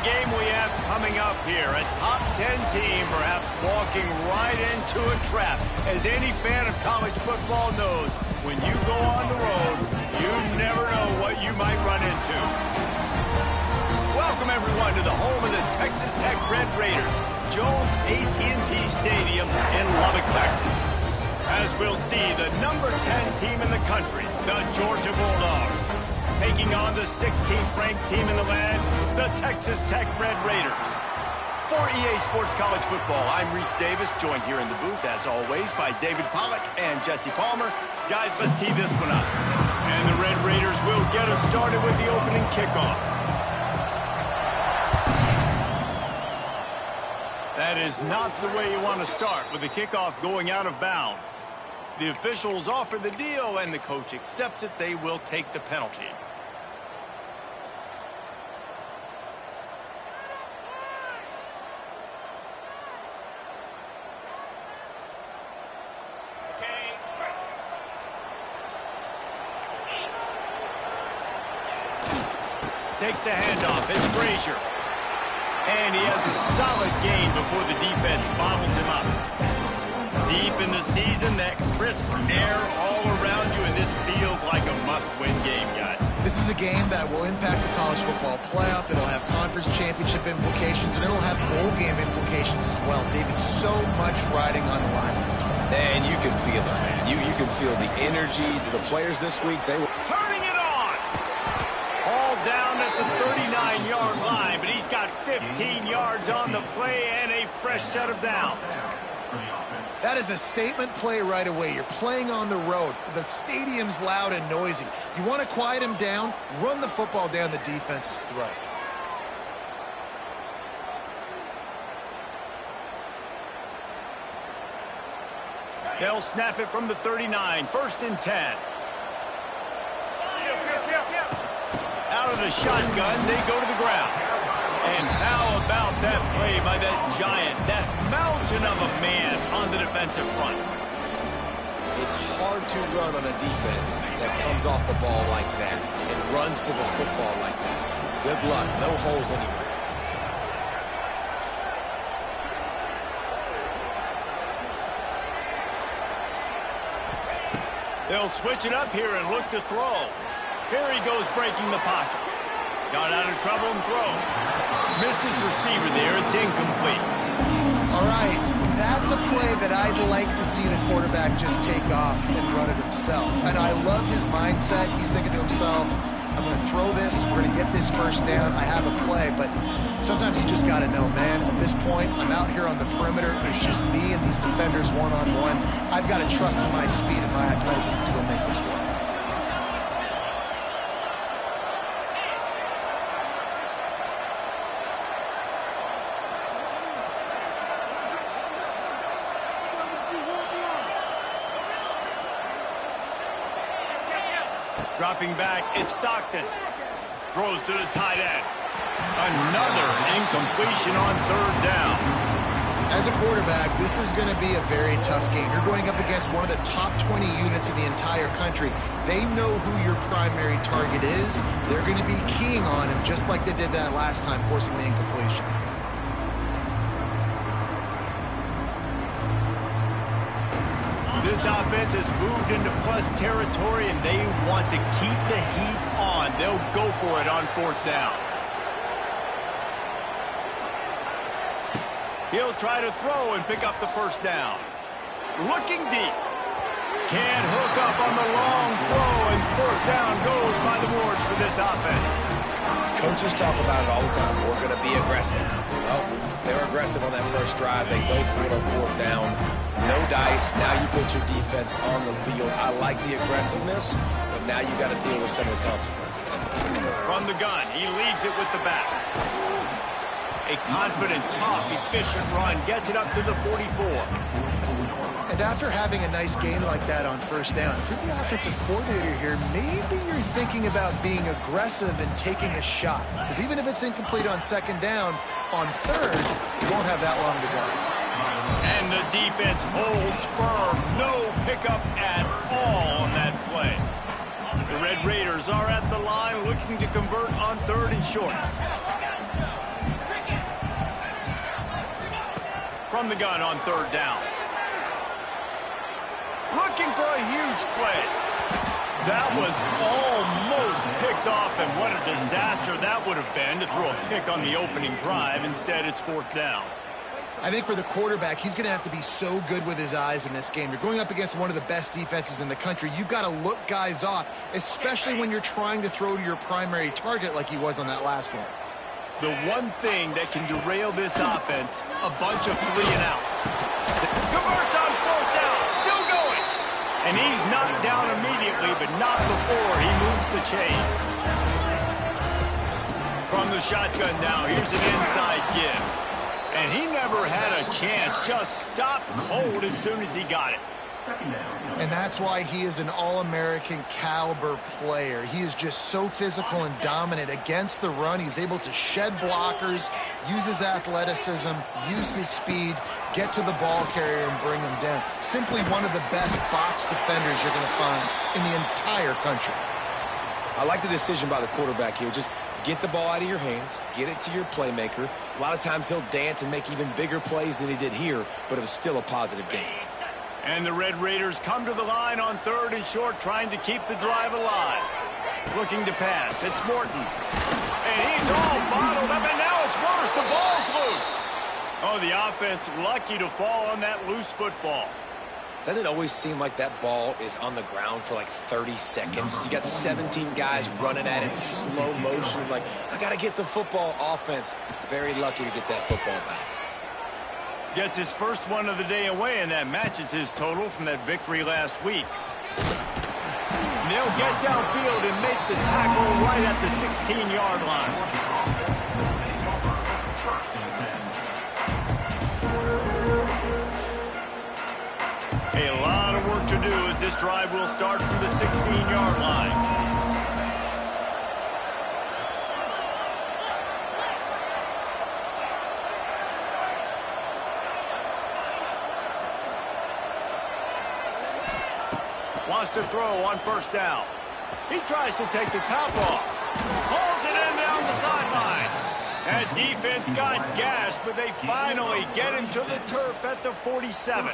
game we have coming up here. A top 10 team perhaps walking right into a trap. As any fan of college football knows, when you go on the road, you never know what you might run into. Welcome, everyone, to the home of the Texas Tech Red Raiders, Jones AT&T Stadium in Lubbock, Texas. As we'll see, the number 10 team in the country, the Georgia Bulldogs, taking on the 16th ranked team in the land, the Texas Tech Red Raiders. For EA Sports College Football, I'm Reese Davis, joined here in the booth, as always, by David Pollack and Jesse Palmer. Guys, let's tee this one up. And the Red Raiders will get us started with the opening kickoff. That is not the way you want to start, with the kickoff going out of bounds. The officials offer the deal, and the coach accepts it. They will take the penalty. Takes the handoff. It's Frazier. And he has a solid gain before the defense bottles him up. Deep in the season, that crisp air all around you, and this feels like a must-win game, guys. This is a game that will impact the college football playoff. It'll have conference championship implications, and it'll have bowl game implications as well. David, so much riding on the line in this one. And you can feel it, man. You can feel the energy. The players this week, they were turning it on. All down at the 39-yard line, but he's got 15 yards on the play and a fresh set of downs. That is a statement play right away. You're playing on the road. The stadium's loud and noisy. You want to quiet him down, run the football down the defense's throat. They'll snap it from the 39, 1st and 10. Out of the shotgun, they go to the ground. And how about that play by that giant, that mountain of a man on the defensive front? It's hard to run on a defense that comes off the ball like that and runs to the football like that. Good luck. No holes anywhere. They'll switch it up here and look to throw. Here he goes, breaking the pocket. Got out of trouble and throws. Missed his receiver there. It's incomplete. All right, that's a play that I'd like to see the quarterback just take off and run it himself. And I love his mindset. He's thinking to himself, I'm going to throw this. We're going to get this first down. I have a play. But sometimes you just got to know, man, at this point, I'm out here on the perimeter. It's just me and these defenders one-on-one. I've got to trust in my speed and my athleticism to go make this work. Dropping back, it's Stockton. Throws to the tight end. Another incompletion on 3rd down. As a quarterback, this is going to be a very tough game. You're going up against one of the top 20 units in the entire country. They know who your primary target is. They're going to be keying on him just like they did that last time, forcing the incompletion. This offense has moved into plus territory, and they want to keep the heat on. They'll go for it on 4th down. He'll try to throw and pick up the 1st down. Looking deep. Can't hook up on the long throw, and 4th down goes by the boards for this offense. Coaches talk about it all the time. We're going to be aggressive. Well, they're aggressive on that first drive. They go for it on 4th down. No dice. Now you put your defense on the field. I like the aggressiveness, but now you got to deal with some of the consequences. From the gun, he leaves it with the back. A confident, tough, efficient run gets it up to the 44. And after having a nice game like that on 1st down, if you're the offensive coordinator here, maybe you're thinking about being aggressive and taking a shot. Because even if it's incomplete on 2nd down, on 3rd, you won't have that long to go. And the defense holds firm. No pickup at all on that play. The Red Raiders are at the line looking to convert on 3rd and short. from the gun on 3rd down. Looking for a huge play. That was almost picked off, and what a disaster that would have been to throw a pick on the opening drive. Instead, it's 4th down. I think for the quarterback, he's going to have to be so good with his eyes in this game. You're going up against one of the best defenses in the country. You've got to look guys off, especially when you're trying to throw to your primary target like he was on that last one. The one thing that can derail this offense, a bunch of 3-and-outs. Converts on 4th down, still going. And he's knocked down immediately, but not before he moves the chains. From the shotgun now, here's an inside give. And he never had a chance, just stopped cold as soon as he got it. And that's why he is an All-American caliber player. He is just so physical and dominant against the run. He's able to shed blockers, use his athleticism, use his speed, get to the ball carrier and bring him down. Simply one of the best box defenders you're going to find in the entire country. I like the decision by the quarterback here. Just get the ball out of your hands, get it to your playmaker. A lot of times he'll dance and make even bigger plays than he did here, but it was still a positive game. And the Red Raiders come to the line on 3rd and short, trying to keep the drive alive. Looking to pass. It's Morton. And he's all bottled up, and now it's worse. The ball's loose. Oh, the offense lucky to fall on that loose football. Doesn't it always seem like that ball is on the ground for like 30 seconds? You got 17 guys running at it in slow motion. Like, I got to get the football. Offense, very lucky to get that football back. Gets his first one of the day away, and that matches his total from that victory last week. And they'll get downfield and make the tackle right at the 16-yard line. A lot of work to do as this drive will start from the 16-yard line. Wants to throw on 1st down. He tries to take the top off. Pulls it in down the sideline. That defense got gashed, but they finally get him to the turf at the 47.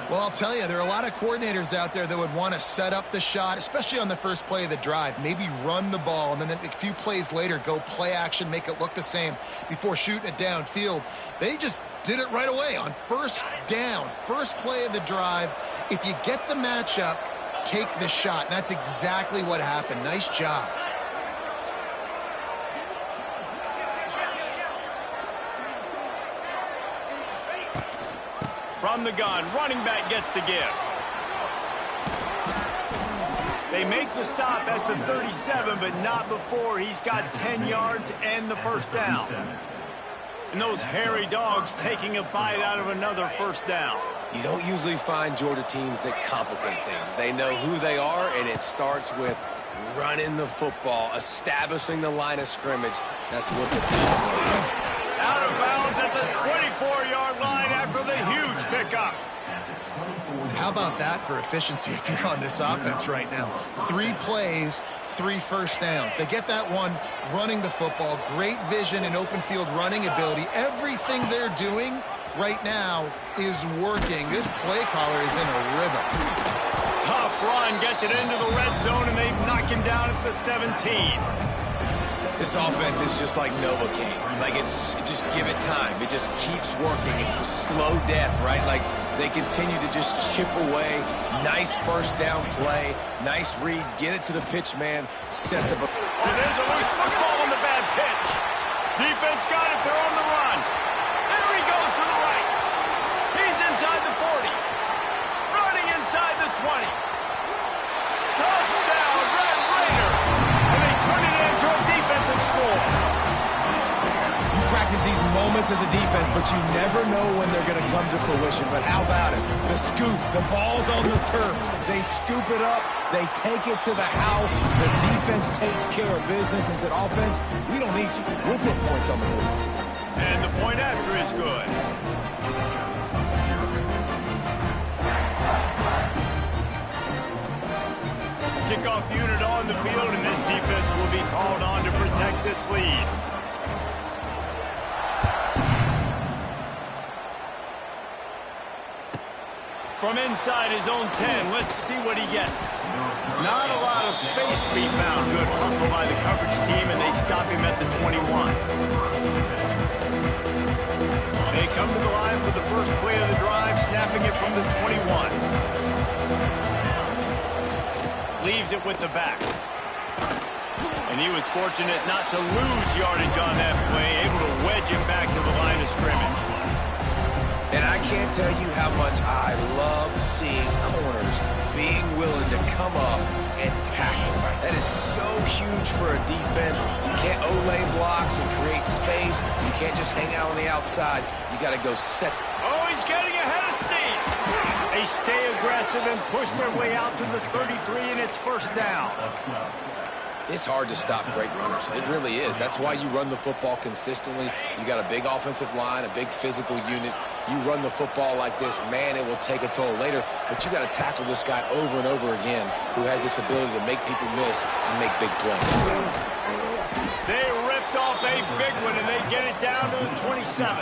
Well, I'll tell you, there are a lot of coordinators out there that would want to set up the shot, especially on the first play of the drive. Maybe run the ball, and then a few plays later, go play action, make it look the same before shooting it downfield. They just did it right away on 1st down, first play of the drive. If you get the matchup, take the shot. And that's exactly what happened. Nice job. From the gun, running back gets to give. They make the stop at the 37, but not before he's got 10 yards and the 1st down. And those hairy dogs taking a bite out of another 1st down. You don't usually find Georgia teams that complicate things. They know who they are, and it starts with running the football, establishing the line of scrimmage. That's what the Dogs do. Out of bounds at the 24-yard line after the huge pickup. How about that for efficiency if you're on this offense right now? 3 plays, 3 1st downs. They get that one running the football, great vision and open field running ability. Everything they're doing right now is working. This play caller is in a rhythm. Tough run, gets it into the red zone, and they knock him down at the 17. This offense is just like Novocaine. Like, just give it time. It just keeps working. It's a slow death, right? Like, they continue to just chip away. Nice 1st down play. Nice read. Get it to the pitch man. Sets up a... And there's a loose football on the bad pitch. Defense got it. They're on the run. There he goes to the right. He's inside the 40. Running inside the 20. Touchdown, Red Raider. And they turn it into a defensive score. You practice these moments as a defense, but you never know when they're going to come to fruition. But how about it? The scoop, the ball's on the turf. They scoop it up. They take it to the house. The defense takes care of business and said, offense, we don't need you. We'll put points on the board. And the point after is good. Kickoff unit on the field, and this defense will be called on to protect this lead. from inside his own 10. Let's see what he gets. Not a lot of space to be found. Good hustle by the coverage team, and they stop him at the 21. They come to the line for the first play of the drive, snapping it from the 21. Leaves it with the back. And he was fortunate not to lose yardage on that play, able to wedge it back to the line of scrimmage. And I can't tell you how much I love seeing corners being willing to come up and tackle. That is so huge for a defense. You can't olay blocks and create space. You can't just hang out on the outside. You got to go set. Oh, he's getting ahead of steam. They stay aggressive and push their way out to the 33, and it's first down. It's hard to stop great runners. It really is. That's why you run the football consistently. You got a big offensive line, a big physical unit. You run the football like this, man, it will take a toll later. But you got to tackle this guy over and over again who has this ability to make people miss and make big plays. They ripped off a big one, and they get it down to the 27.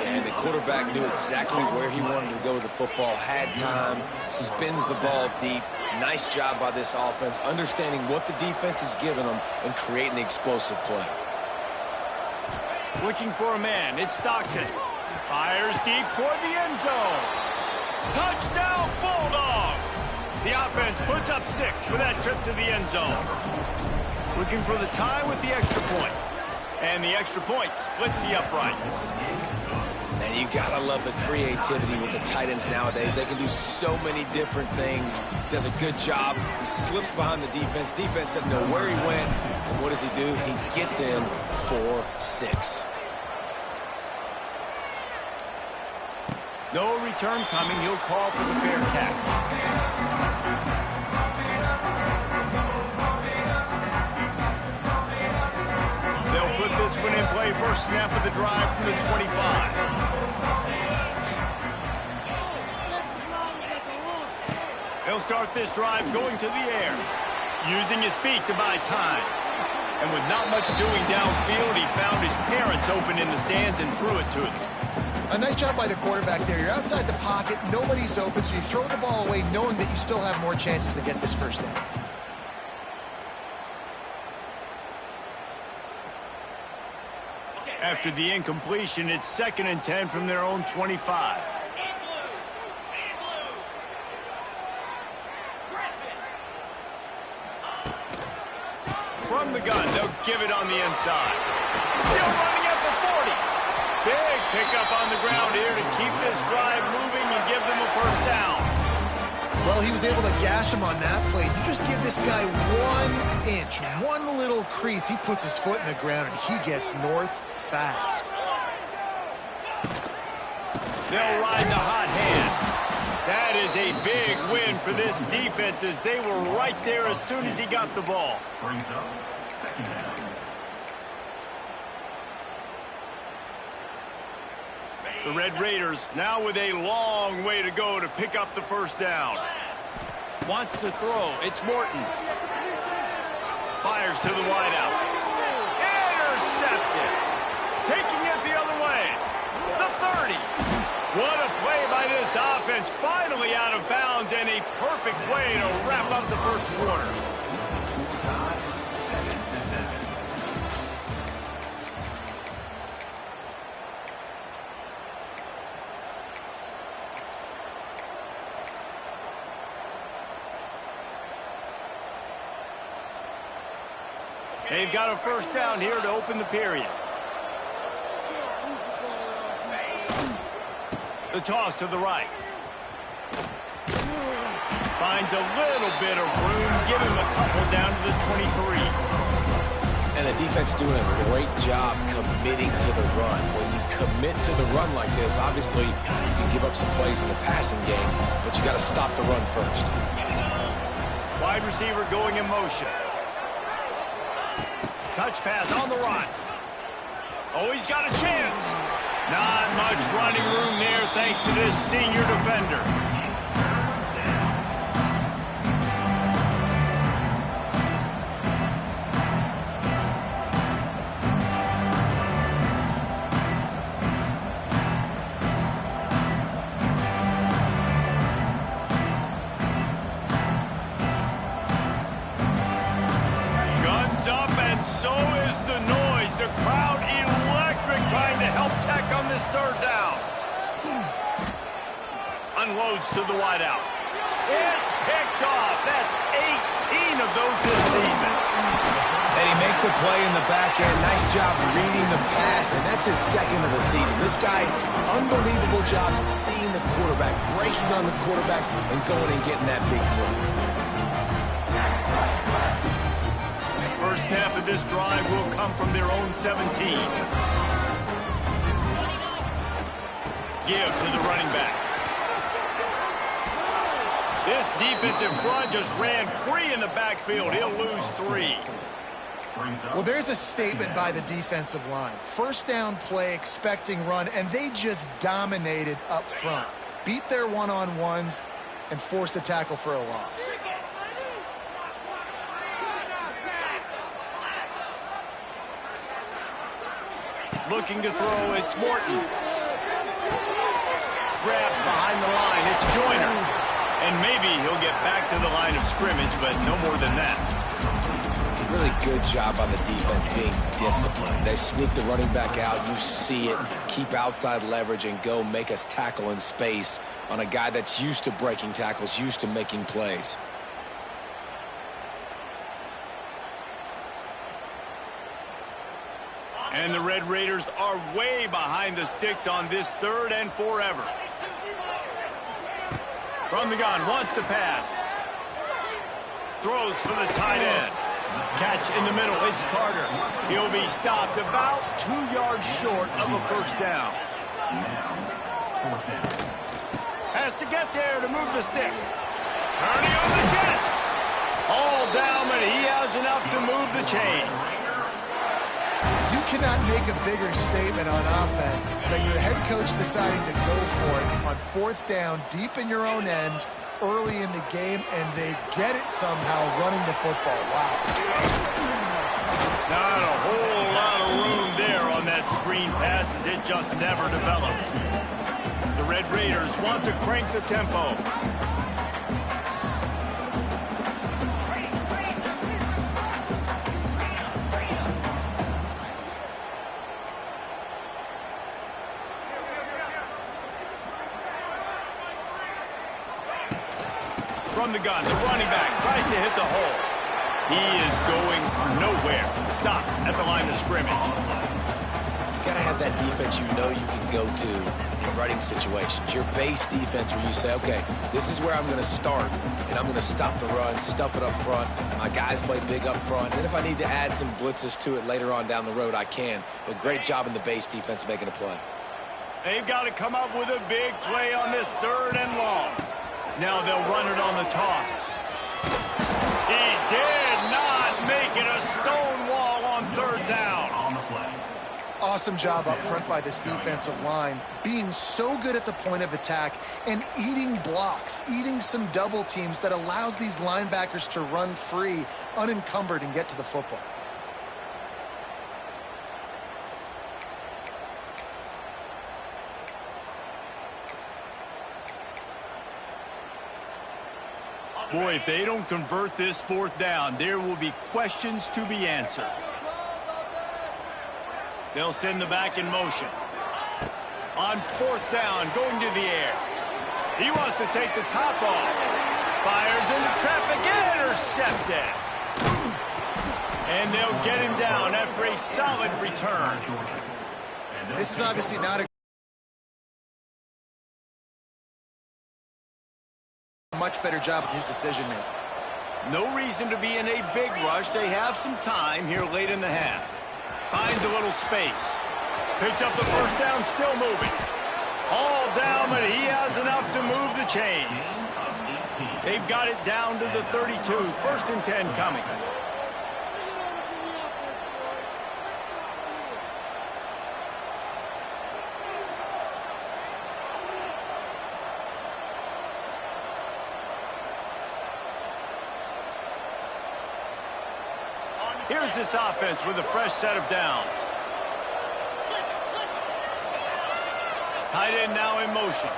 And the quarterback knew exactly where he wanted to go with the football, had time, spins the ball deep. Nice job by this offense, understanding what the defense is giving them and creating the explosive play. Looking for a man, it's Stockton. Fires deep toward the end zone. Touchdown, Bulldogs! The offense puts up 6 for that trip to the end zone. Looking for the tie with the extra point. And the extra point splits the uprights. And you gotta love the creativity with the tight ends nowadays. They can do so many different things. Does a good job. He slips behind the defense. Defense doesn't know where he went. And what does he do? He gets in for 6. No return coming. He'll call for the fair catch. They'll put this one in play. First snap of the drive from the 25. He'll start this drive going to the air, using his feet to buy time. And with not much doing downfield, he found his parents open in the stands and threw it to them. A nice job by the quarterback there. You're outside the pocket, nobody's open, so you throw the ball away knowing that you still have more chances to get this first down. After the incompletion, it's 2nd and 10 from their own 25. From the gun, they'll give it on the inside. Still running at the 40. Big pickup on the ground here to keep this drive moving and give them a first down. Well, he was able to gash him on that play. You just give this guy 1 inch, one little crease. He puts his foot in the ground, and he gets north fast. They'll ride the hot hand. That is a big win for this defense as they were right there as soon as he got the ball. The Red Raiders now with a long way to go to pick up the first down. Wants to throw. It's Morton. Fires to the wideout. Intercepted. Taking it the other way. The 30. What a play by this offense. Finally out of bounds and a perfect way to wrap up the first quarter. They've got a first down here to open the period. The toss to the right. Finds a little bit of room. Give him a couple down to the 23. And the defense doing a great job committing to the run. When you commit to the run like this, obviously you can give up some plays in the passing game, but you got to stop the run first. Wide receiver going in motion. Touch pass on the run. Oh, he's got a chance. Not much running room there thanks to this senior defender. unloads to the wideout. It's picked off. That's 18 of those this season. And he makes a play in the back end. Nice job reading the pass, and that's his second of the season. This guy, unbelievable job seeing the quarterback, breaking on the quarterback, and going and getting that big play. First snap of this drive will come from their own 17. Give to the running back. This defensive front just ran free in the backfield. He'll lose 3. Well, there's a statement by the defensive line. First down play, expecting run, and they just dominated up front. Beat their one-on-ones and forced a tackle for a loss. Looking to throw, it's Morton. Grabbed behind the line, it's Joyner. And maybe he'll get back to the line of scrimmage, but no more than that. Really good job by the defense being disciplined. They sneak the running back out. You see it. Keep outside leverage and go make us tackle in space on a guy that's used to breaking tackles, used to making plays. And the Red Raiders are way behind the sticks on this 3rd and forever. From the gun, wants to pass. Throws for the tight end. Catch in the middle, it's Carter. He'll be stopped about 2 yards short of a first down. Has to get there to move the sticks. Turning on the Jets. All down, but he has enough to move the chains. You cannot make a bigger statement on offense than your head coach deciding to go for it on 4th down, deep in your own end, early in the game, and they get it somehow running the football. Wow. Not a whole lot of room there on that screen pass as it just never developed. The Red Raiders want to crank the tempo. From the gun, the running back tries to hit the hole. He is going nowhere. Stop at the line of scrimmage. You got to have that defense you know you can go to in running situations. Your base defense where you say, okay, this is where I'm going to start, and I'm going to stop the run, stuff it up front. My guys play big up front. And if I need to add some blitzes to it later on down the road, I can. But great job in the base defense making a play. They've got to come up with a big play on this 3rd and long. Now they'll run it on the toss. He did not make it a stone wall on 3rd down. Awesome job up front by this defensive line, being so good at the point of attack and eating blocks, eating some double teams that allows these linebackers to run free, unencumbered, and get to the football. Boy, if they don't convert this 4th down, there will be questions to be answered. They'll send the back in motion. On 4th down, going to the air. He wants to take the top off. Fires into traffic, intercepted. And they'll get him down after a solid return. This is obviously not a much better job at his decision-making. No reason to be in a big rush. They have some time here late in the half. Finds a little space. Picks up the first down, still moving. All down, but he has enough to move the chains. They've got it down to the 32. 1st and 10 coming. Here's this offense with a fresh set of downs. Tight end now in motion.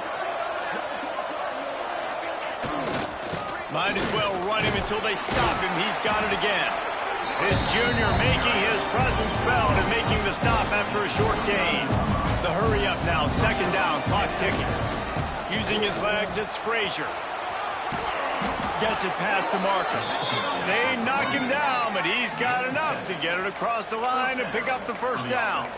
Might as well run him until they stop him. He's got it again. This junior making his presence felt and making the stop after a short gain. The hurry up now, 2nd down, clock ticking. Use Using his legs, it's Frazier. Gets it past the marker. They knock him down, but he's got enough to get it across the line and pick up the first down.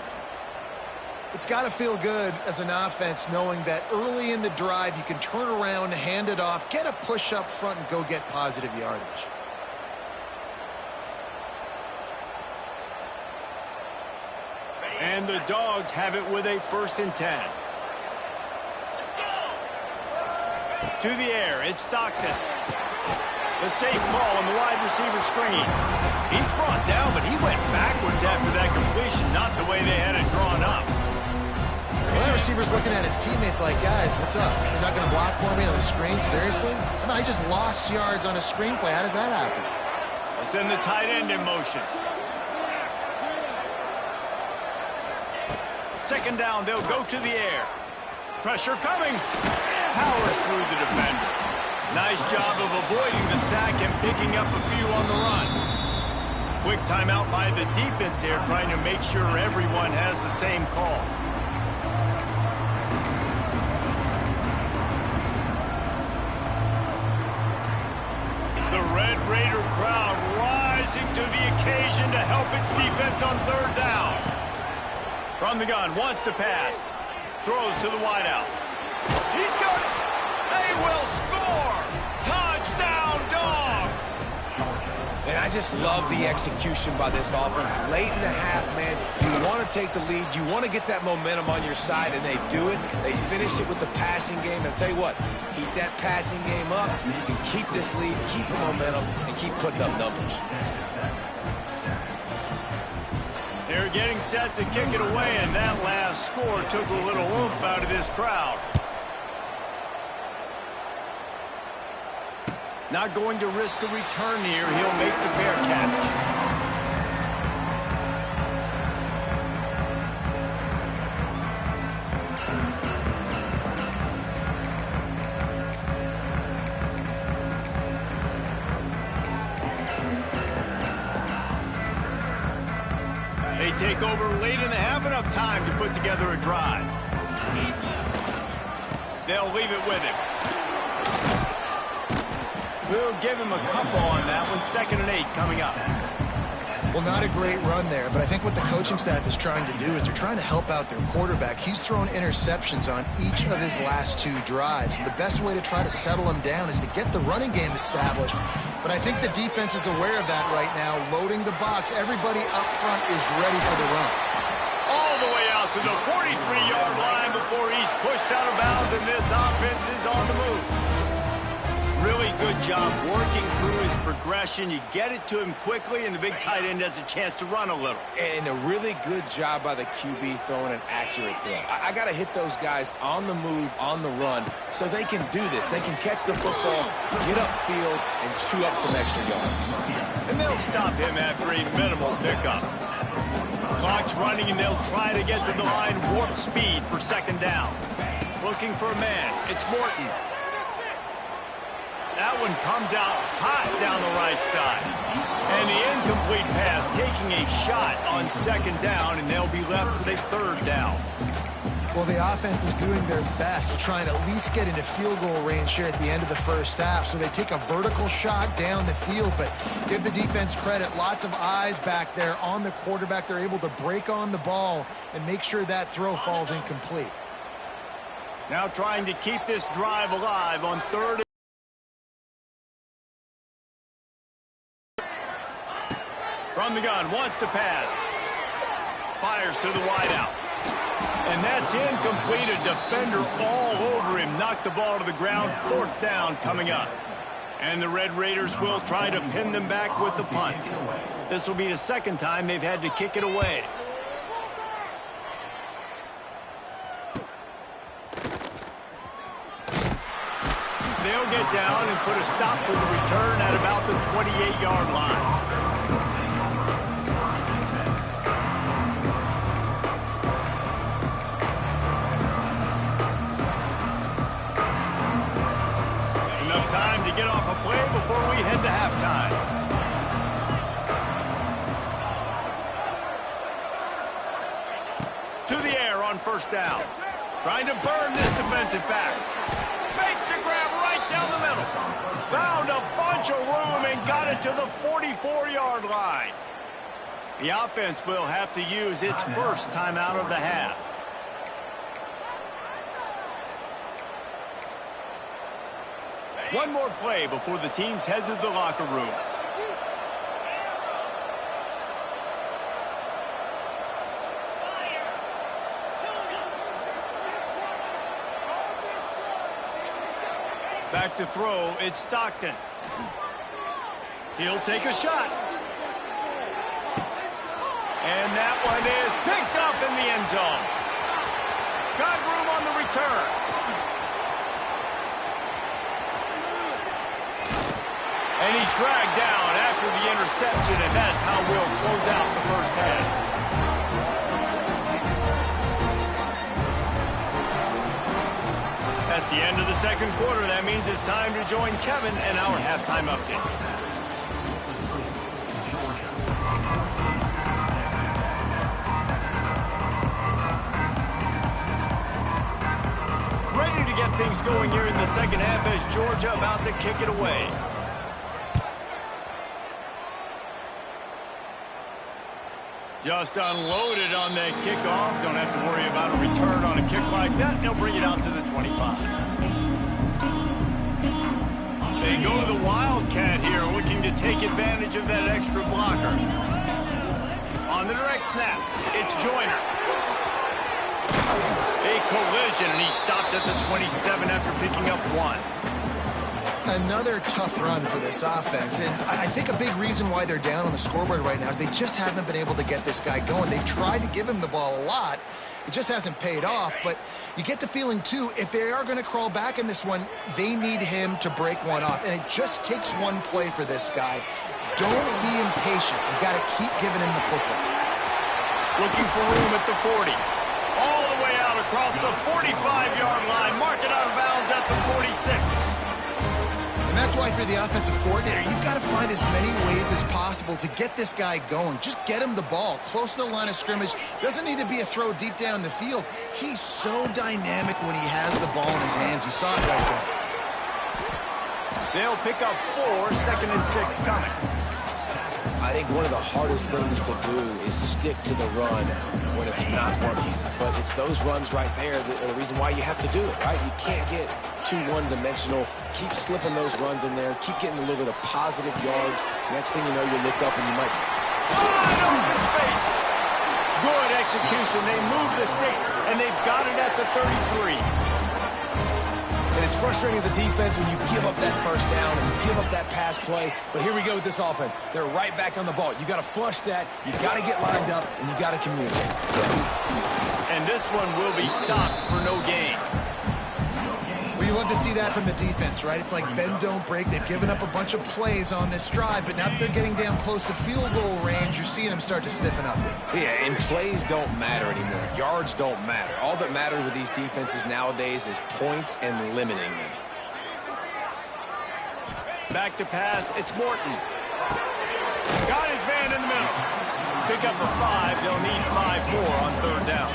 It's got to feel good as an offense knowing that early in the drive you can turn around, hand it off, get a push up front, and go get positive yardage. And the Dogs have it with a 1st and 10. To the air, it's Stockton. The safe ball on the wide receiver screen. He's brought down, but he went backwards after that completion, not the way they had it drawn up. Well, that receiver's looking at his teammates like, guys, what's up? You're not going to block for me on the screen? Seriously? I mean, I just lost yards on a screenplay. How does that happen? They'll send the tight end in motion. 2nd down, they'll go to the air. Pressure coming. Powers through the defender. Nice job of avoiding the sack and picking up a few on the run. Quick timeout by the defense here, trying to make sure everyone has the same call. The Red Raider crowd rising to the occasion to help its defense on 3rd down. From the gun, wants to pass. Throws to the wideout. He's got it. They will score. Touchdown, Dogs. And I just love the execution by this offense. Late in the half, man, you want to take the lead. You want to get that momentum on your side, and they do it. They finish it with the passing game. And I'll tell you what, keep that passing game up. You can keep this lead, keep the momentum, and keep putting up numbers. They're getting set to kick it away, and that last score took a little oomph out of this crowd. Not going to risk a return here. He'll make the fair catch. They take over late in the half, enough time to put together a drive. They'll leave it with him. We'll give him a couple on that one. 2nd and 8 coming up. Well, not a great run there, but I think what the coaching staff is trying to do is they're trying to help out their quarterback. He's thrown interceptions on each of his last 2 drives. The best way to try to settle him down is to get the running game established. But I think the defense is aware of that right now, loading the box. Everybody up front is ready for the run. All the way out to the 43-yard line before he's pushed out of bounds, and this offense is on the move. Really good job working through his progression. You get it to him quickly, and the big tight end has a chance to run a little. And a really good job by the QB throwing an accurate throw. I got to hit those guys on the move, on the run, so they can do this. They can catch the football, get upfield, and chew up some extra yards. And they'll stop him after a minimal pickup. Clock's running, and they'll try to get to the line warp speed for 2nd down. Looking for a man. It's Morton. That one comes out hot down the right side. And the incomplete pass taking a shot on 2nd down, and they'll be left with a 3rd down. Well, the offense is doing their best to try and at least get into field goal range here at the end of the 1st half. So they take a vertical shot down the field, but give the defense credit. Lots of eyes back there on the quarterback. They're able to break on the ball and make sure that throw falls incomplete. Now trying to keep this drive alive on 3rd. From the gun, wants to pass. Fires to the wideout. And that's incomplete. A defender all over him. Knocked the ball to the ground. 4th down coming up. And the Red Raiders will try to pin them back with the punt. This will be the 2nd time they've had to kick it away. They'll get down and put a stop for the return at about the 28-yard line. Time to get off a play before we head to halftime. To the air on 1st down. Trying to burn this defensive back. to the 44-yard line. The offense will have to use its first timeout of the half. One more play before the teams head to the locker rooms. Back to throw, it's Stockton. He'll take a shot. And that one is picked up in the end zone. Got room on the return. And he's dragged down after the interception, and that's how we'll close out the first half. That's the end of the second quarter. That means it's time to join Kevin and our halftime update. Ready to get things going here in the second half as Georgia about to kick it away. Just unloaded on that kickoff. Don't have to worry about a return on a kick like that. They'll bring it out to the 25. They go to the Wildcat here, looking to take advantage of that extra blocker. On the direct snap, it's Joyner. A collision, and he stopped at the 27 after picking up one. Another tough run for this offense, and I think a big reason why they're down on the scoreboard right now is they just haven't been able to get this guy going. They've tried to give him the ball a lot. It just hasn't paid off, but you get the feeling, too, if they are going to crawl back in this one, they need him to break one off, and it just takes one play for this guy. Don't be impatient. You've got to keep giving him the football. Looking for room at the 40. All the way out across the 45-yard line. Mark it out of bounds at the 46. And that's why for the offensive coordinator, you've got to find as many ways as possible to get this guy going. Just get him the ball close to the line of scrimmage. Doesn't need to be a throw deep down the field. He's so dynamic when he has the ball in his hands. You saw it right there. They'll pick up 4, 2nd and 6 coming. I think one of the hardest things to do is stick to the run when it's not working. But it's those runs right there that are the reason why you have to do it, right? You can't get too one-dimensional. Keep slipping those runs in there. Keep getting a little bit of positive yards. Next thing you know, you look up and you might... Open spaces. Good execution. They move the sticks, and they've got it at the 33. And it's frustrating as a defense when you give up that first down and you give up that pass play. But here we go with this offense. They're right back on the ball. You got to flush that. You got to get lined up, and you got to communicate. And this one will be stopped for no gain. Well, you love to see that from the defense, right? It's like bend, don't break. They've given up a bunch of plays on this drive, but now that they're getting down close to field goal range, you're seeing them start to stiffen up. Yeah, and plays don't matter anymore. Yards don't matter. All that matters with these defenses nowadays is points and limiting them. Back to pass, it's Morton. Got his man in the middle. Pick up a 5. They'll need 5 more on 3rd down.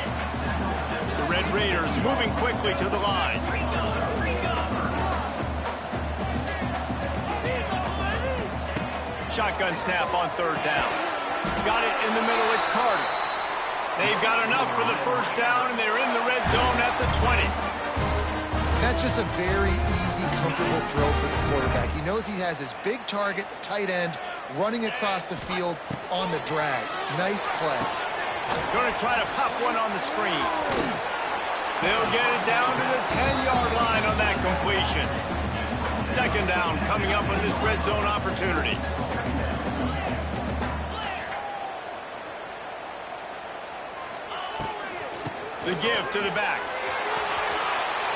The Red Raiders moving quickly to the line. Shotgun snap on 3rd down. Got it in the middle, it's Carter. They've got enough for the first down, and they're in the red zone at the 20. That's just a very easy, comfortable throw for the quarterback. He knows he has his big target, the tight end, running across the field on the drag. Nice play. Going to try to pop one on the screen. They'll get it down to the 10-yard line on that completion. 2nd down coming up on this red zone opportunity. The give to the back.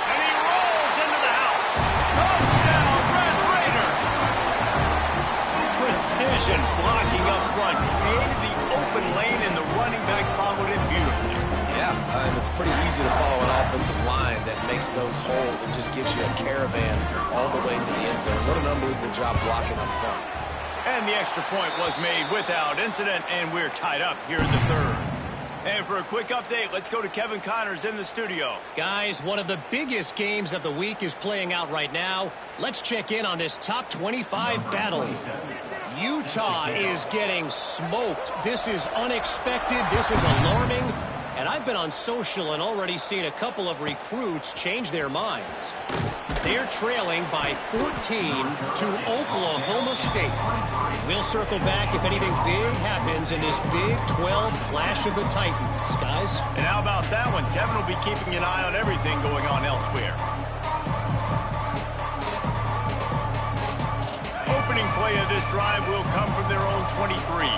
And he rolls into the house. Touchdown, Red Raider. Precision blocking up front. Created the open lane, and the running back followed it beautifully. Yeah, and it's pretty easy to follow an offensive line that makes those holes and just gives you a caravan all the way to the end zone. What an unbelievable job blocking up front. And the extra point was made without incident, and we're tied up here in the 3rd. And for a quick update, let's go to Kevin Connors in the studio. Guys, one of the biggest games of the week is playing out right now. Let's check in on this top 25 battle. Utah is getting smoked. This is unexpected. This is alarming. And I've been on social and already seen a couple of recruits change their minds. They're trailing by 14 to Oklahoma State. We'll circle back if anything big happens in this Big 12 Clash of the Titans, guys. And how about that one? Kevin will be keeping an eye on everything going on elsewhere. Opening play of this drive will come from their own 23.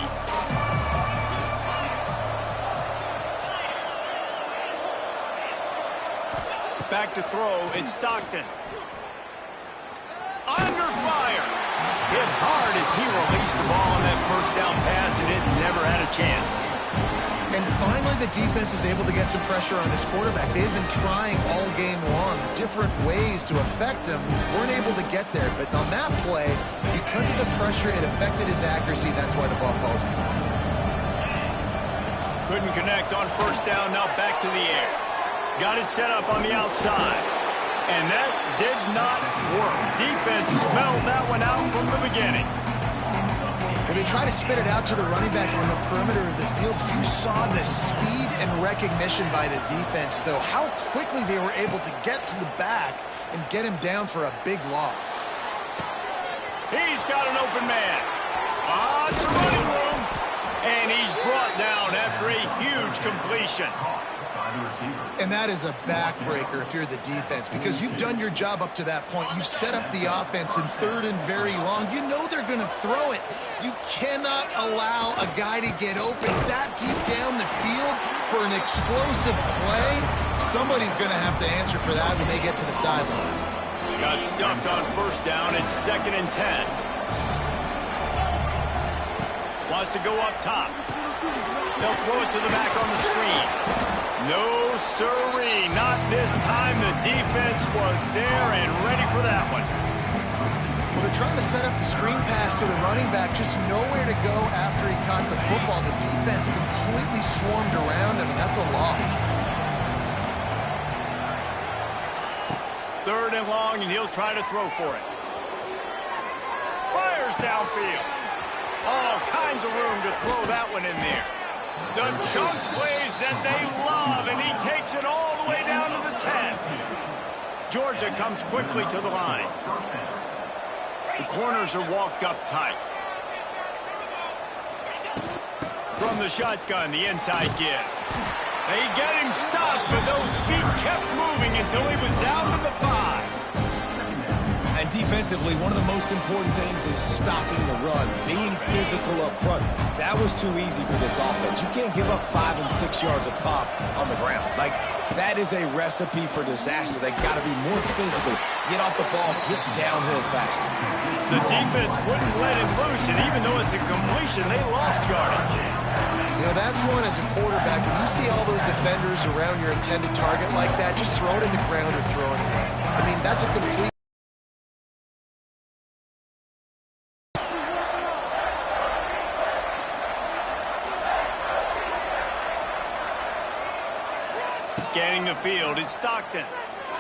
Back to throw, it's Stockton. Under fire. Hit hard as he released the ball on that first down pass, and it never had a chance. And finally, the defense is able to get some pressure on this quarterback. They've been trying all game long different ways to affect him. Weren't able to get there, but on that play, because of the pressure, it affected his accuracy. That's why the ball falls in. Couldn't connect on first down, now back to the air. Got it set up on the outside. And that did not work. Defense smelled that one out from the beginning. When they try to spit it out to the running back on the perimeter of the field, you saw the speed and recognition by the defense, though, how quickly they were able to get to the back and get him down for a big loss. He's got an open man. It's a running room. And he's brought down after a huge completion. And that is a backbreaker if you're the defense, because you've done your job up to that point. You've set up the offense in third and very long. You know they're going to throw it. You cannot allow a guy to get open that deep down the field for an explosive play. Somebody's going to have to answer for that when they get to the sidelines. Got stuffed on first down. It's 2nd and 10. Wants to go up top. They'll throw it to the back on the screen. No, sirree, not this time. The defense was there and ready for that one. Well, they're trying to set up the screen pass to the running back, just nowhere to go after he caught the football. The defense completely swarmed around him, and that's a loss. 3rd and long, and he'll try to throw for it. Fires downfield. All kinds of room to throw that one in there. The chunk plays that they love, and he takes it all the way down to the 10. Georgia comes quickly to the line. The corners are walked up tight. From the shotgun, the inside give. They get him stopped, but those feet kept moving until he was down to the 5. And defensively, one of the most important things is stopping the run, being physical up front. That was too easy for this offense. You can't give up 5 and 6 yards a pop on the ground. Like, that is a recipe for disaster. They got to be more physical, get off the ball, get downhill faster. The defense wouldn't let him loose, and even though it's a completion, they lost yardage. You know, that's one as a quarterback. When you see all those defenders around your intended target like that, just throw it in the ground or throw it away. I mean, that's a complete... Scanning the field, it's Stockton.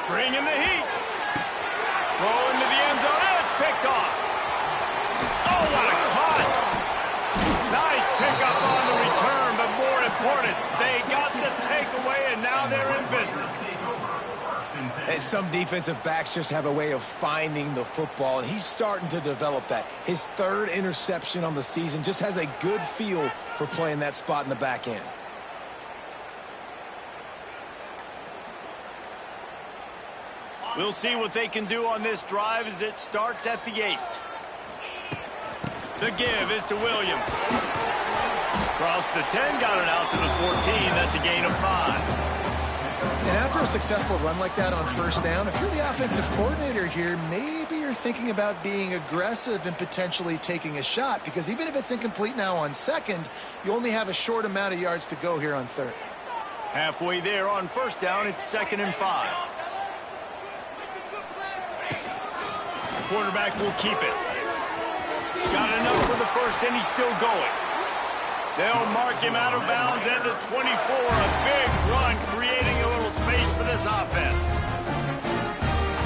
Bringing the heat. Throw into the end zone, and it's picked off. Oh, what a caught. Nice pickup on the return, but more important, they got the takeaway, and now they're in business. And some defensive backs just have a way of finding the football, and he's starting to develop that. His 3rd interception on the season, just has a good feel for playing that spot in the back end. We'll see what they can do on this drive as it starts at the 8. The give is to Williams. Across the 10, got it out to the 14. That's a gain of 5. And after a successful run like that on first down, if you're the offensive coordinator here, maybe you're thinking about being aggressive and potentially taking a shot, because even if it's incomplete now on 2nd, you only have a short amount of yards to go here on 3rd. Halfway there on first down, it's 2nd and 5. Quarterback will keep it. Got enough for the first, and he's still going. They'll mark him out of bounds at the 24. A big run, creating a little space for this offense.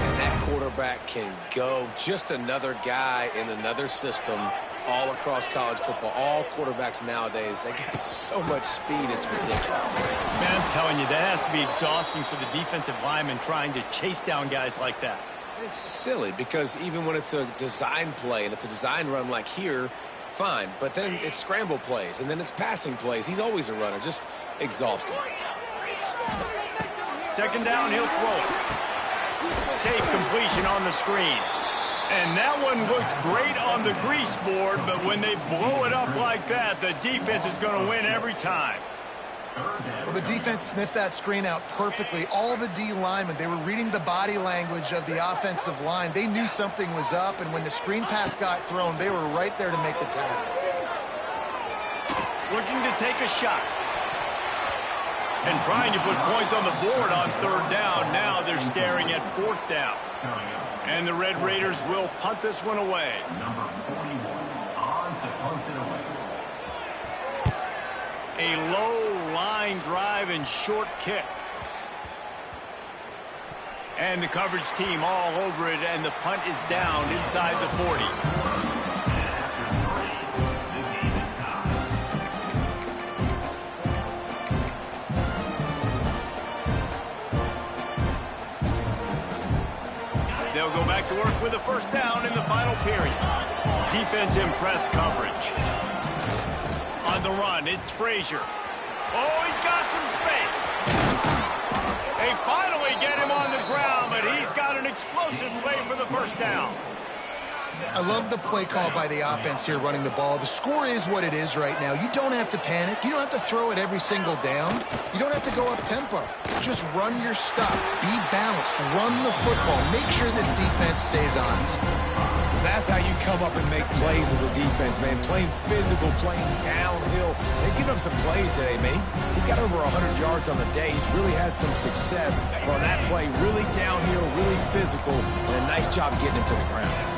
And that quarterback quarterback can go. Just another guy in another system all across college football. All quarterbacks nowadays, they got so much speed, it's ridiculous. Man, I'm telling you, that has to be exhausting for the defensive lineman trying to chase down guys like that. It's silly because even when it's a design play and it's a design run like here, fine. But then it's scramble plays and then it's passing plays. He's always a runner. Just exhausting. Second down, he'll throw it. Safe completion on the screen. And that one looked great on the grease board, but when they blow it up like that, the defense is going to win every time. Well, the defense sniffed that screen out perfectly. All the D linemen, they were reading the body language of the offensive line. They knew something was up, and when the screen pass got thrown, they were right there to make the tackle. Looking to take a shot. And trying to put points on the board on third down. Now they're staring at fourth down. And the Red Raiders will punt this one away. Number 41, Hans punts it away. A low line drive and short kick. And the coverage team all over it, and the punt is down inside the 40. They'll go back to work with a first down in the final period. Defense in press coverage. On the run, it's Frazier. Oh, he's got some space. They finally get him on the ground, but he's got an explosive play for the first down. I love the play call by the offense here running the ball. The score is what it is right now. You don't have to panic. You don't have to throw it every single down. You don't have to go up tempo. Just run your stuff. Be balanced. Run the football. Make sure this defense stays honest. That's how you come up and make plays as a defense, man. Playing physical, playing downhill. They've given him some plays today, man. He's got over 100 yards on the day. He's really had some success on that play. Really downhill, really physical, and a nice job getting him to the ground.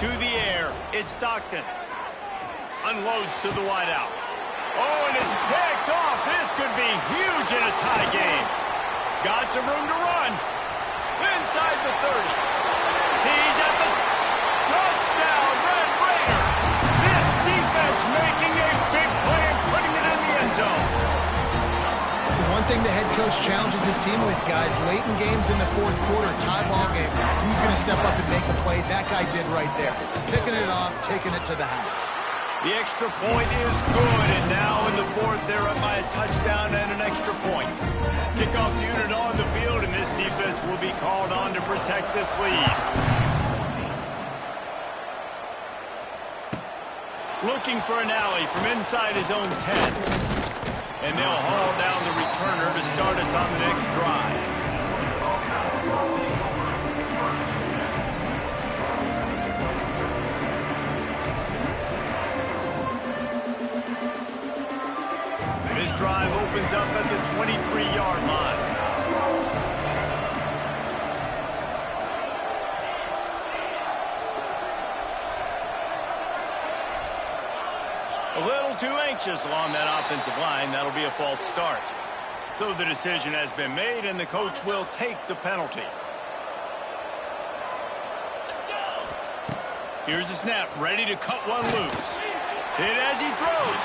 To the air, it's Stockton. Unloads to the wideout. Oh, and it's picked off. This could be huge in a tie game. Got some room to run. Inside the 30. He's at the touchdown, Red Raider. This defense making a big play and putting it in the end zone. It's the one thing the head coach challenges his team with, guys. Late in games in the fourth quarter, tie ball game. Who's going to step up and make a play? That guy did right there. Picking it off, taking it to the house. The extra point is good, and now in the fourth, they're up by a touchdown and an extra point. Kickoff unit on the field, and this defense will be called on to protect this lead. Looking for an alley from inside his own 10. And they'll haul down the returner to start us on the next drive. This drive opens up at the 23-yard line. A little too anxious along that offensive line. That'll be a false start. So the decision has been made, and the coach will take the penalty. Here's the snap, ready to cut one loose. Hit as he throws.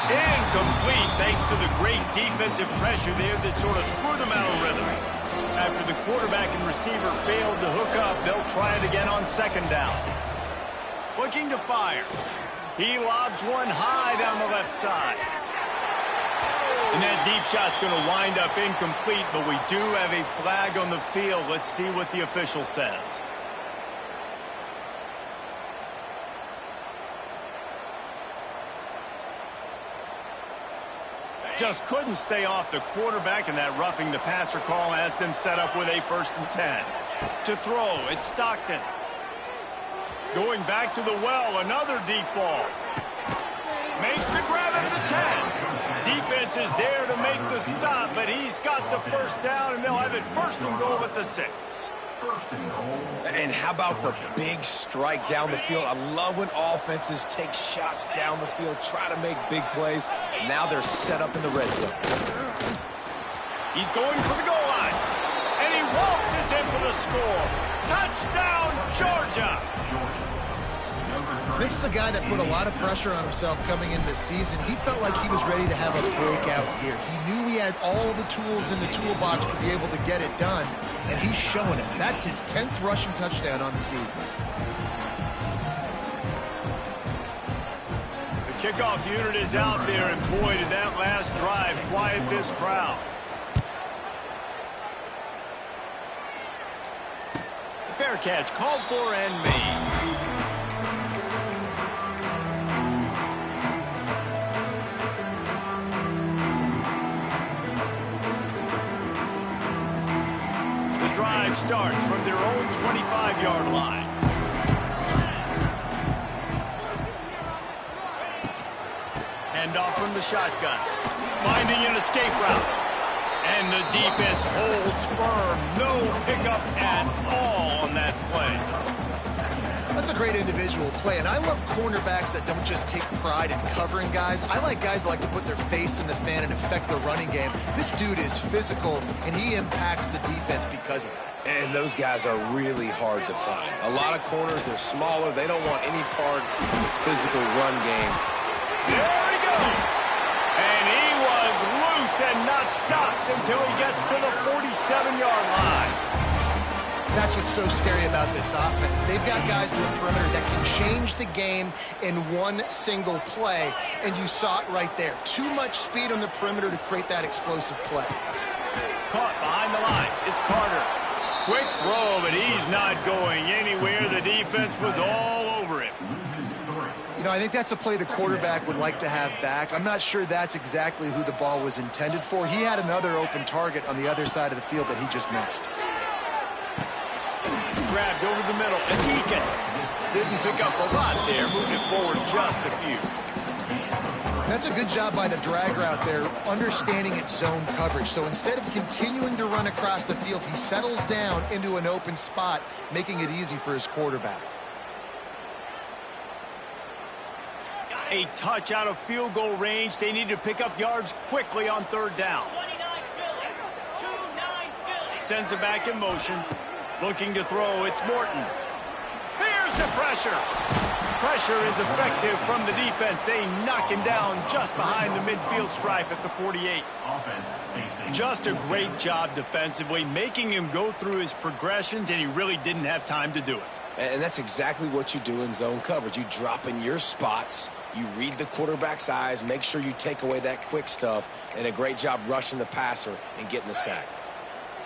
Incomplete, thanks to the great defensive pressure there that sort of threw them out of rhythm. After the quarterback and receiver failed to hook up, they'll try it again on second down. Looking to fire. He lobs one high down the left side. And that deep shot's going to wind up incomplete, but we do have a flag on the field. Let's see what the official says. Just couldn't stay off the quarterback, and that roughing the passer call has them set up with a 1st and 10. To throw, it's Stockton. Going back to the well, another deep ball. Makes the grab at the 10. Defense is there to make the stop, but he's got the first down, and they'll have it 1st and goal at the 6. And how about the big strike down the field? I love when offenses take shots down the field, try to make big plays. Now they're set up in the red zone. He's going for the goal line, and he waltzes in for the score. Touchdown, Georgia! This is a guy that put a lot of pressure on himself coming into this season. He felt like he was ready to have a breakout year. He knew he had all the tools in the toolbox to be able to get it done, and he's showing it. That's his 10th rushing touchdown on the season. The kickoff unit is out there, and boy, did that last drive quiet this crowd. Fair catch called for and made. The drive starts from their own 25-yard line. Hand off from the shotgun. Finding an escape route. And the defense holds firm. No pickup at all on that play. That's a great individual play, and I love cornerbacks that don't just take pride in covering guys. I like guys that like to put their face in the fan and affect the running game. This dude is physical, and he impacts the defense because of that. And those guys are really hard to find. A lot of corners, they're smaller. They don't want any part of the physical run game. There he goes. And he was loose and not stopped until he gets to the 47-yard line. That's what's so scary about this offense. They've got guys in the perimeter that can change the game in one single play, and you saw it right there. Too much speed on the perimeter to create that explosive play. Caught behind the line. It's Carter. Quick throw, but he's not going anywhere. The defense was all over him. You know, I think that's a play the quarterback would like to have back. I'm not sure that's exactly who the ball was intended for. He had another open target on the other side of the field that he just missed. Grabbed over the middle, and Deacon didn't pick up a lot there, moving it forward just a few. That's a good job by the drag route there, understanding its zone coverage. So instead of continuing to run across the field, he settles down into an open spot, making it easy for his quarterback. A touch out of field goal range. They need to pick up yards quickly on third down. Sends it back in motion. Looking to throw, it's Morton. Here's the pressure. Pressure is effective from the defense. They knock him down just behind the midfield stripe at the 48. Just a great job defensively, making him go through his progressions, and he really didn't have time to do it. And that's exactly what you do in zone coverage. You drop in your spots, you read the quarterback's eyes, make sure you take away that quick stuff, and a great job rushing the passer and getting the sack.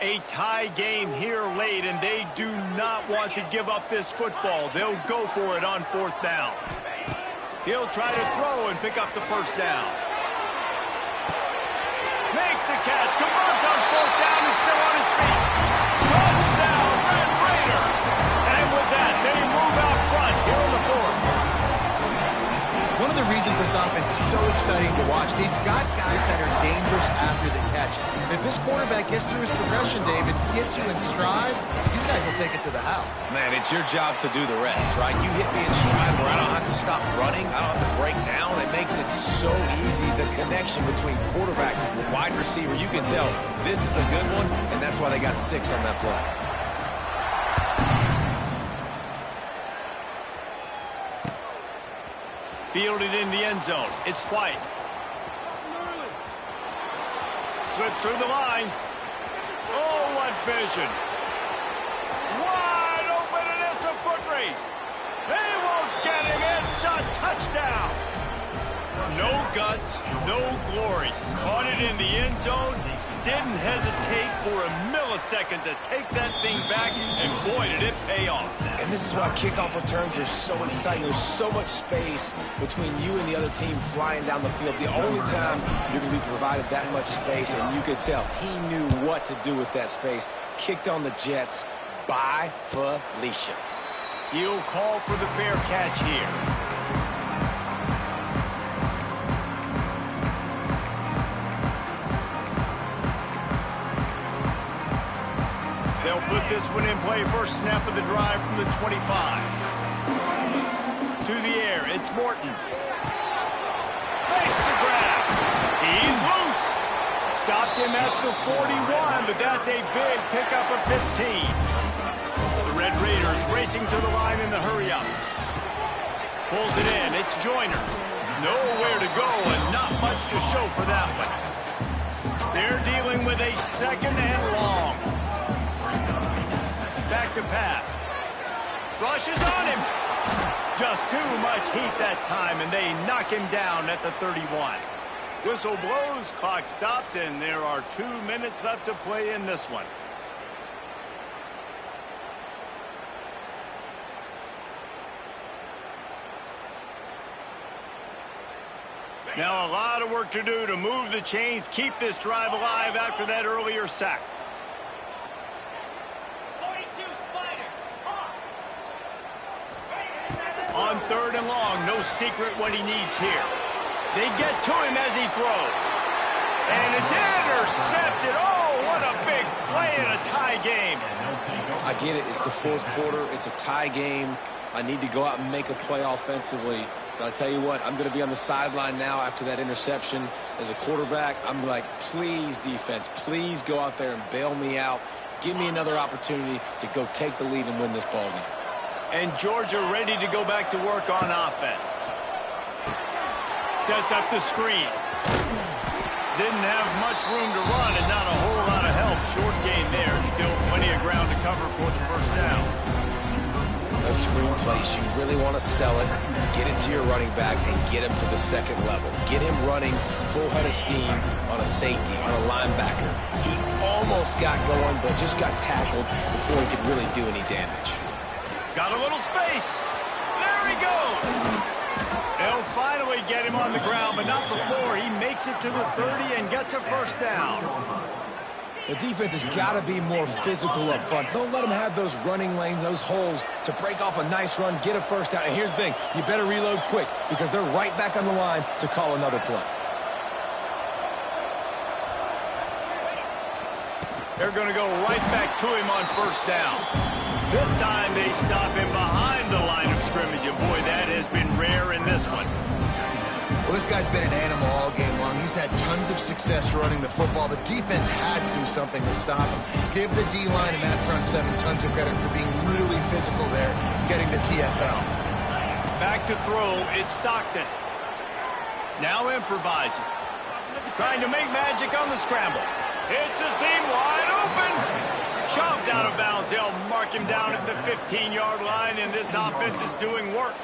A tie game here late, and they do not want to give up this football. They'll go for it on fourth down. He'll try to throw and pick up the first down. Makes the catch, converts on fourth down, is still on his feet. Touchdown, Red Raiders! And with that, they move out front here in the fourth. One of the reasons this offense is so exciting to watch, they've got guys that are dangerous after the catch. And if this quarterback gets through his progression, David, gets you in stride, these guys will take it to the house. Man, it's your job to do the rest, right? You hit me in stride where I don't have to stop running. I don't have to break down. It makes it so easy. The connection between quarterback and wide receiver, you can tell this is a good one, and that's why they got 6 on that play. Fielded in the end zone. It's White. Slips through the line. Oh, what vision. Wide open, and it's a foot race. They won't get him. It's a touchdown. No guts, no glory. Caught it in the end zone. Didn't hesitate for a millisecond to take that thing back, and boy, did it pay off. And this is why kickoff returns are so exciting. There's so much space between you and the other team flying down the field. The only time you're going to be provided that much space, and you could tell he knew what to do with that space. Kicked on the Jets by Felicia. He'll call for the fair catch here. They'll put this one in play. First snap of the drive from the 25. To the air, it's Morton. Makes the grab. He's loose. stopped him at the 41, but that's a big pickup of 15. The Red Raiders racing to the line in the hurry-up. Pulls it in. It's Joyner. Nowhere to go and not much to show for that one. They're dealing with a second and long. Back to pass. Rushes on him. Just too much heat that time, and they knock him down at the 31. Whistle blows, clock stops, and there are 2 minutes left to play in this one. Now a lot of work to do to move the chains, keep this drive alive after that earlier sack. 42 Spider. On 3rd and long, no secret what he needs here. They get to him as he throws. And it's intercepted. Oh, what a big play in a tie game. I get it. It's the 4th quarter. It's a tie game. I need to go out and make a play offensively. But I'll tell you what, I'm going to be on the sideline now after that interception. As a quarterback, I'm like, please, defense, please go out there and bail me out. Give me another opportunity to go take the lead and win this ball game. And Georgia ready to go back to work on offense. Sets up the screen. Didn't have much room to run and not a whole lot of help. Short gain there. Still plenty of ground to cover for the first down. Those screen plays, you really want to sell it, get it to your running back, and get him to the 2nd level. Get him running full head of steam on a safety, on a linebacker. He almost got going, but just got tackled before he could really do any damage. Got a little space. There he goes. They'll finally get him on the ground, but not before he makes it to the 30 and gets a first down. The defense has got to be more physical up front. Don't let them have those running lanes, those holes to break off a nice run, get a first down. And here's the thing, you better reload quick because they're right back on the line to call another play. They're going to go right back to him on first down. This time they stop him behind the line of scrimmage, and boy, that has been rare in this one. Well, this guy's been an animal all game long. He's had tons of success running the football. The defense had to do something to stop him. Give the D-line and that front 7 tons of credit for being really physical there, getting the TFL. Back to throw, it's Stockton. Now improvising. Trying to make magic on the scramble. It's a seam wide open. Shoved out of bounds. They'll mark him down at the 15-yard line, and this offense is doing work.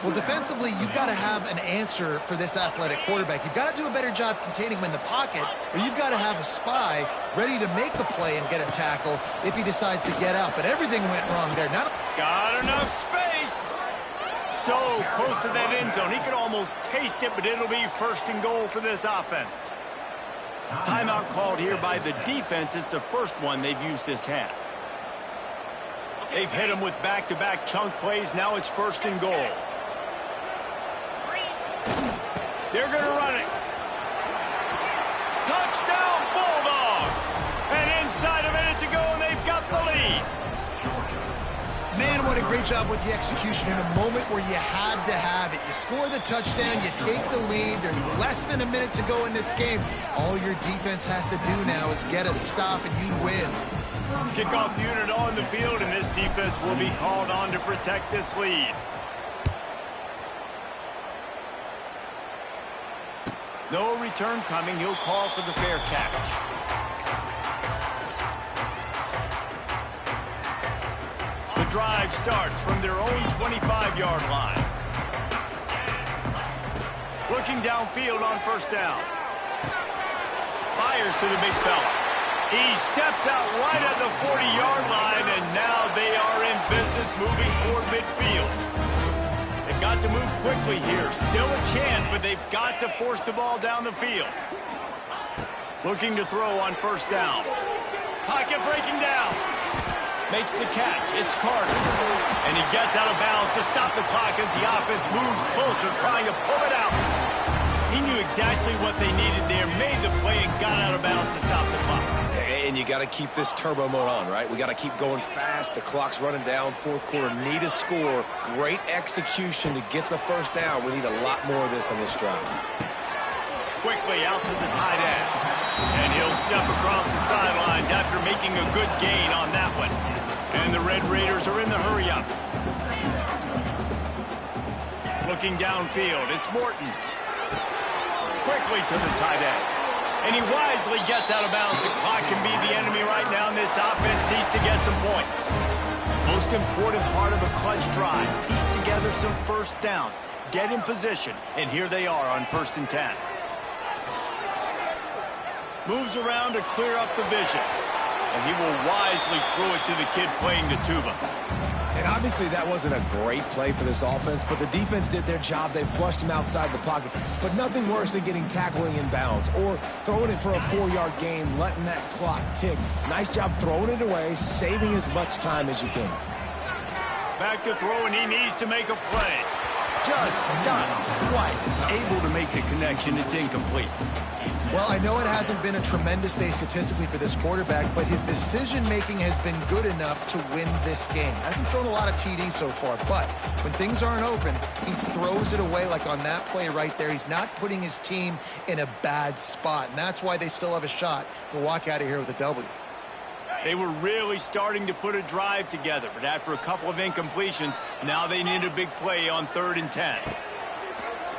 Well, defensively, you've got to have an answer for this athletic quarterback. You've got to do a better job containing him in the pocket, or you've got to have a spy ready to make a play and get a tackle if he decides to get out. But everything went wrong there. Got enough space. So close to that end zone. He could almost taste it, but it'll be 1st and goal for this offense. Timeout called here by the defense. It's the first one they've used this half. They've hit him with back-to-back chunk plays. Now it's 1st and goal. They're going to run it. Touchdown, Bulldogs! And inside a minute to go, and they've got the lead. Man, what a great job with the execution in a moment where you had to have it. You score the touchdown, you take the lead. There's less than a minute to go in this game. All your defense has to do now is get a stop, and you win. Kickoff unit on the field, and this defense will be called on to protect this lead. No return coming. He'll call for the fair catch. The drive starts from their own 25-yard line. Looking downfield on first down. Fires to the big fella. He steps out right at the 40-yard line, and now they are in business moving toward midfield. They've got to move quickly here. Still a chance, but they've got to force the ball down the field. Looking to throw on first down. Pocket breaking down. Makes the catch. It's Carter. And he gets out of bounds to stop the clock as the offense moves closer, trying to pull it out. He knew exactly what they needed there, made the play, and got out of bounds to stop the clock. And you got to keep this turbo mode on, right? We got to keep going fast. The clock's running down. 4th quarter, need a score. Great execution to get the first down. We need a lot more of this on this drive. Quickly out to the tight end. And he'll step across the sidelines after making a good gain on that one. And the Red Raiders are in the hurry-up. Looking downfield, it's Morton. Quickly to the tight end. And he wisely gets out of bounds. The clock can be the enemy right now, and this offense needs to get some points. Most important part of a clutch drive. Piece together some first downs. Get in position, and here they are on 1st and 10. Moves around to clear up the vision. And he will wisely throw it to the kid playing the tuba. And obviously that wasn't a great play for this offense, but the defense did their job. They flushed him outside the pocket. But nothing worse than getting tackling in bounds or throwing it for a 4-yard gain, letting that clock tick. Nice job throwing it away, saving as much time as you can. Back to throw, and he needs to make a play. Just not quite able to make the connection. It's incomplete. Well, I know it hasn't been a tremendous day statistically for this quarterback, but his decision-making has been good enough to win this game. Hasn't thrown a lot of TDs so far, but when things aren't open, he throws it away like on that play right there. He's not putting his team in a bad spot, and that's why they still have a shot to walk out of here with a W. They were really starting to put a drive together, but after a couple of incompletions, now they need a big play on 3rd and 10.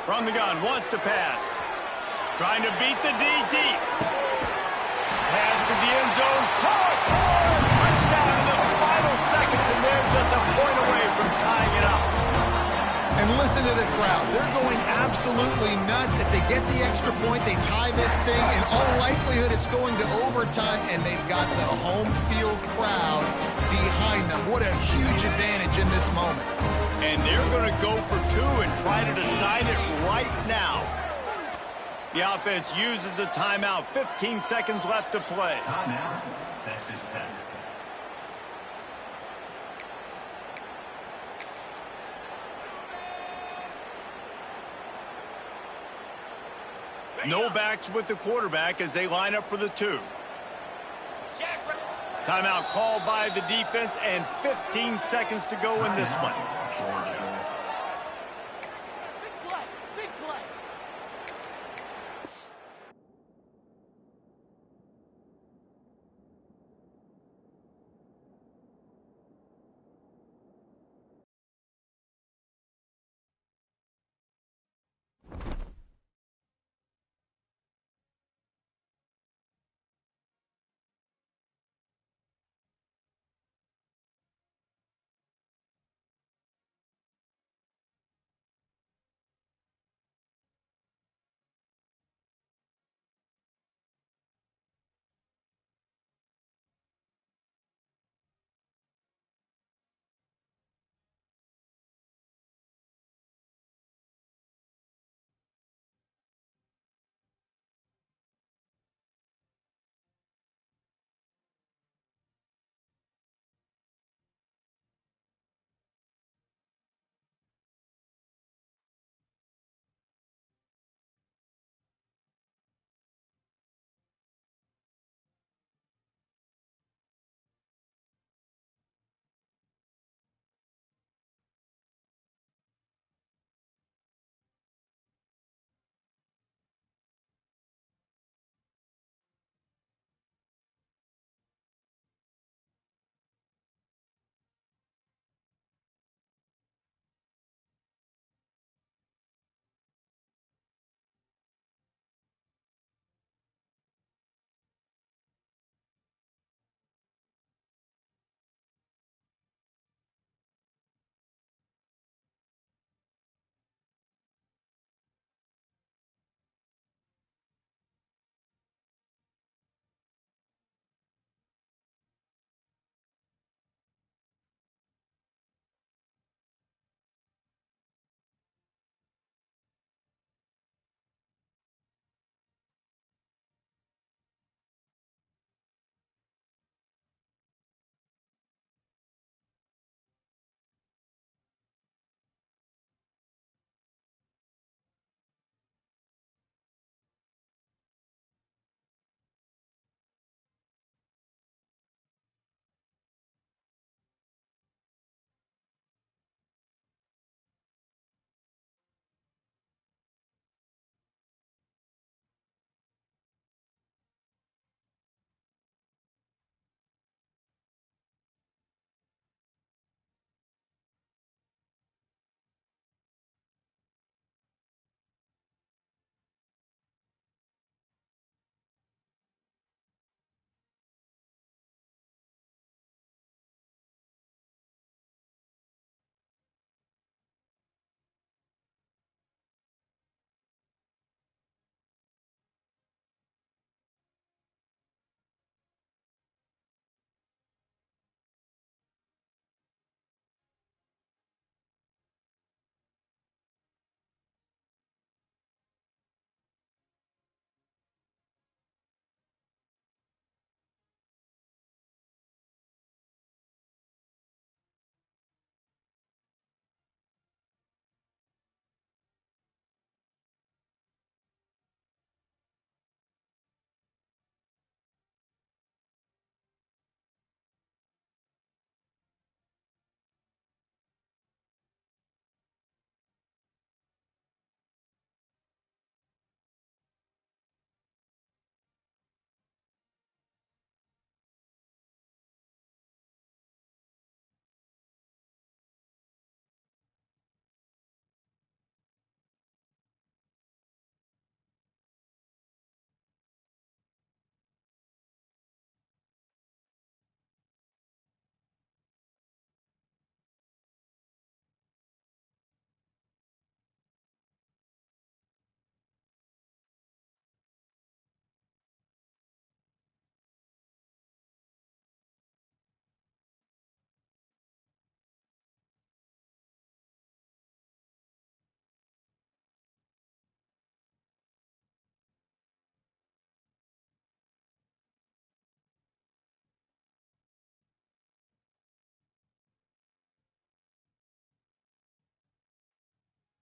From the gun, wants to pass. Trying to beat the D deep. Pass to the end zone. Caught! Touchdown in the final seconds, and they're just a point away from tying it up. And listen to the crowd. They're going absolutely nuts. If they get the extra point, they tie this thing. In all likelihood, it's going to overtime, and they've got the home field crowd behind them. What a huge advantage in this moment. And they're going to go for 2 and try to decide it right now. The offense uses a timeout. 15 seconds left to play. Timeout, Texas Tech. No backs with the quarterback as they line up for the 2. Timeout called by the defense, and 15 seconds to go in this one.